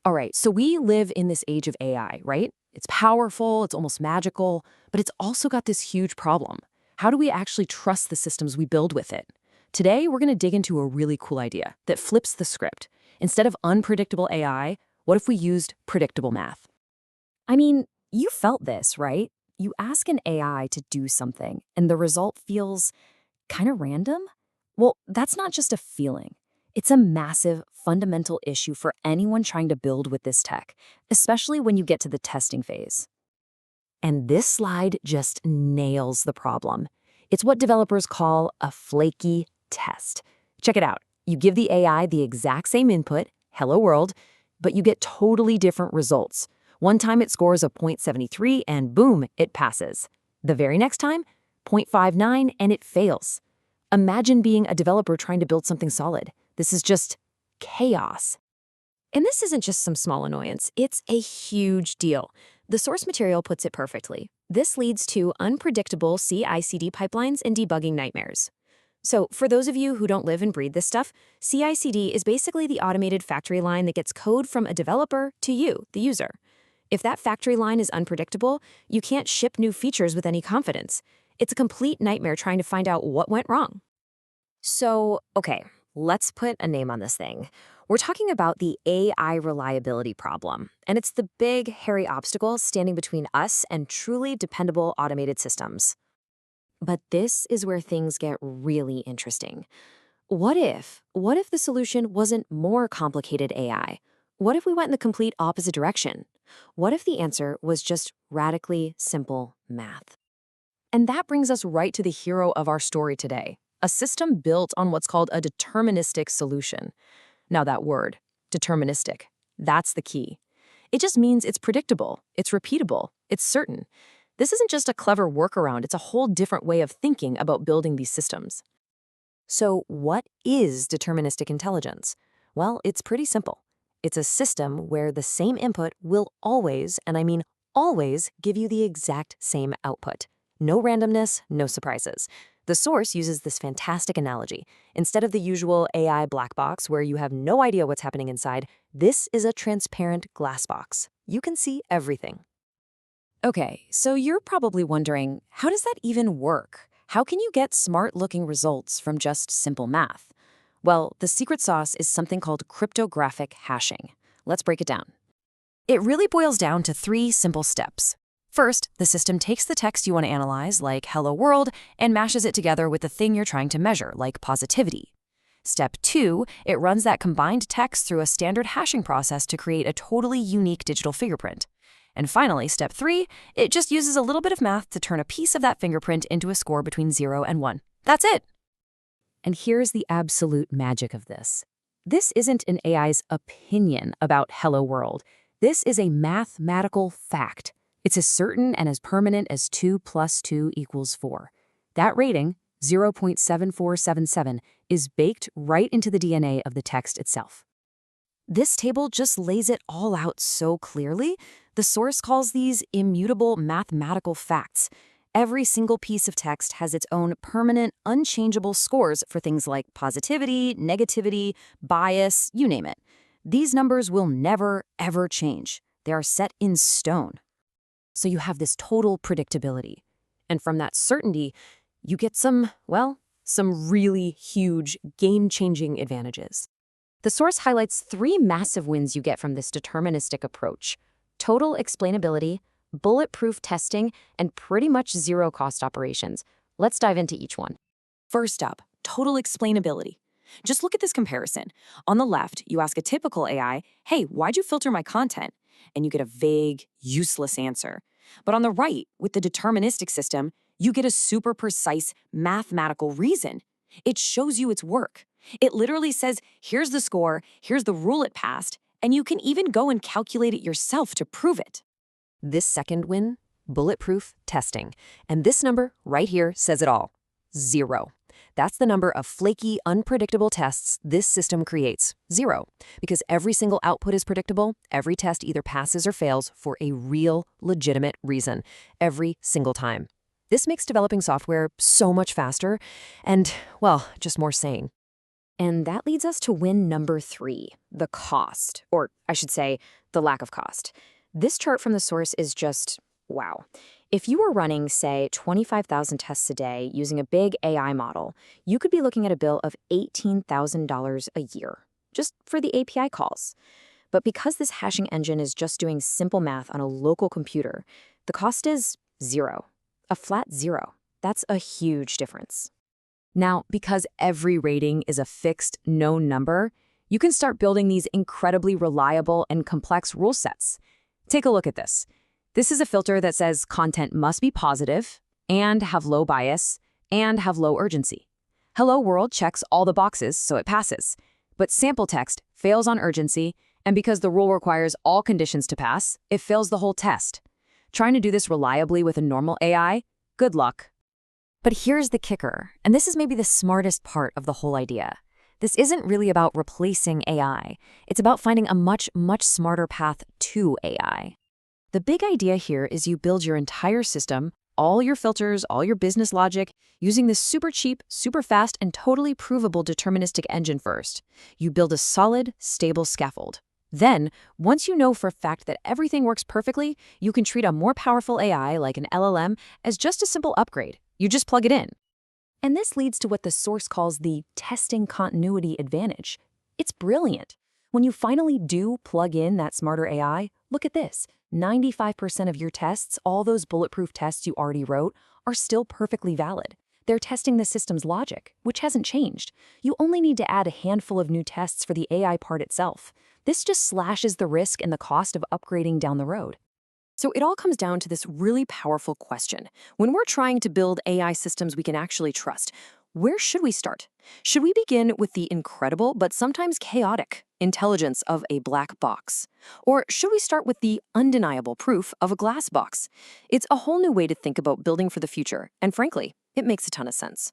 All right, so we live in this age of AI, right? It's powerful, it's almost magical, but it's also got this huge problem. How do we actually trust the systems we build with it? Today, we're going to dig into a really cool idea that flips the script. Instead of unpredictable AI, what if we used predictable math? I mean, you felt this, right? You ask an AI to do something, and the result feels kind of random? Well, that's not just a feeling. It's a massive, fundamental issue for anyone trying to build with this tech, especially when you get to the testing phase. And this slide just nails the problem. It's what developers call a flaky test. Check it out. You give the AI the exact same input, hello world, but you get totally different results. One time it scores a 0.73 and boom, it passes. The very next time, 0.59 and it fails. Imagine being a developer trying to build something solid. This is just chaos. And this isn't just some small annoyance, it's a huge deal. The source material puts it perfectly. This leads to unpredictable CI/CD pipelines and debugging nightmares. So, for those of you who don't live and breathe this stuff, CI/CD is basically the automated factory line that gets code from a developer to you, the user. If that factory line is unpredictable, you can't ship new features with any confidence. It's a complete nightmare trying to find out what went wrong. So, okay, let's put a name on this thing. We're talking about the AI reliability problem, and it's the big, hairy obstacle standing between us and truly dependable automated systems. But this is where things get really interesting. What if the solution wasn't more complicated AI? What if we went in the complete opposite direction? What if the answer was just radically simple math? And that brings us right to the hero of our story today, a system built on what's called a deterministic solution. Now that word, deterministic, that's the key. It just means it's predictable, it's repeatable, it's certain. This isn't just a clever workaround, it's a whole different way of thinking about building these systems. So what is deterministic intelligence? Well, it's pretty simple. It's a system where the same input will always, and I mean always, give you the exact same output. No randomness, no surprises. The source uses this fantastic analogy. Instead of the usual AI black box where you have no idea what's happening inside, this is a transparent glass box. You can see everything. Okay, so you're probably wondering, how does that even work? How can you get smart-looking results from just simple math? Well, the secret sauce is something called cryptographic hashing. Let's break it down. It really boils down to 3 simple steps. First, the system takes the text you want to analyze, like hello world, and mashes it together with the thing you're trying to measure, like positivity. Step 2, it runs that combined text through a standard hashing process to create a totally unique digital fingerprint. And finally, step 3, it just uses a little bit of math to turn a piece of that fingerprint into a score between 0 and 1. That's it! And here's the absolute magic of this. This isn't an AI's opinion about hello world. This is a mathematical fact. It's as certain and as permanent as 2 plus 2 equals 4. That rating, 0.7477, is baked right into the DNA of the text itself. This table just lays it all out so clearly. The source calls these immutable mathematical facts. Every single piece of text has its own permanent, unchangeable scores for things like positivity, negativity, bias, you name it. These numbers will never, ever change. They are set in stone. So you have this total predictability. And from that certainty, you get some really huge, game-changing advantages. The source highlights 3 massive wins you get from this deterministic approach: total explainability, bulletproof testing, and pretty much zero-cost operations. Let's dive into each one. First up, total explainability. Just look at this comparison. On the left, you ask a typical AI, hey, why'd you filter my content? And you get a vague, useless answer. But on the right, with the deterministic system, you get a super precise mathematical reason. It shows you its work. It literally says, here's the score, here's the rule it passed, and you can even go and calculate it yourself to prove it. This second win, bulletproof testing. And this number right here says it all: 0. That's the number of flaky, unpredictable tests this system creates. 0. Because every single output is predictable, every test either passes or fails for a real, legitimate reason, every single time. This makes developing software so much faster and, well, just more sane. And that leads us to win number 3, the cost, or I should say, the lack of cost. This chart from the source is just, wow. If you were running, say, 25,000 tests a day using a big AI model, you could be looking at a bill of $18,000 a year, just for the API calls. But because this hashing engine is just doing simple math on a local computer, the cost is 0, a flat 0. That's a huge difference. Now, because every rating is a fixed, known number, you can start building these incredibly reliable and complex rule sets. Take a look at this. This is a filter that says content must be positive, and have low bias, and have low urgency. Hello World checks all the boxes, so it passes. But sample text fails on urgency, and because the rule requires all conditions to pass, it fails the whole test. Trying to do this reliably with a normal AI? Good luck. But here's the kicker, and this is maybe the smartest part of the whole idea. This isn't really about replacing AI. It's about finding a much, much smarter path to AI. The big idea here is you build your entire system, all your filters, all your business logic, using this super cheap, super fast, and totally provable deterministic engine first. You build a solid, stable scaffold. Then, once you know for a fact that everything works perfectly, you can treat a more powerful AI like an LLM as just a simple upgrade. You just plug it in. And this leads to what the source calls the testing continuity advantage. It's brilliant. When you finally do plug in that smarter AI, look at this. 95% of your tests, all those bulletproof tests you already wrote, are still perfectly valid. They're testing the system's logic, which hasn't changed. You only need to add a handful of new tests for the AI part itself. This just slashes the risk and the cost of upgrading down the road. So it all comes down to this really powerful question. When we're trying to build AI systems we can actually trust, where should we start? Should we begin with the incredible but sometimes chaotic intelligence of a black box? Or should we start with the undeniable proof of a glass box? It's a whole new way to think about building for the future, and frankly, it makes a ton of sense.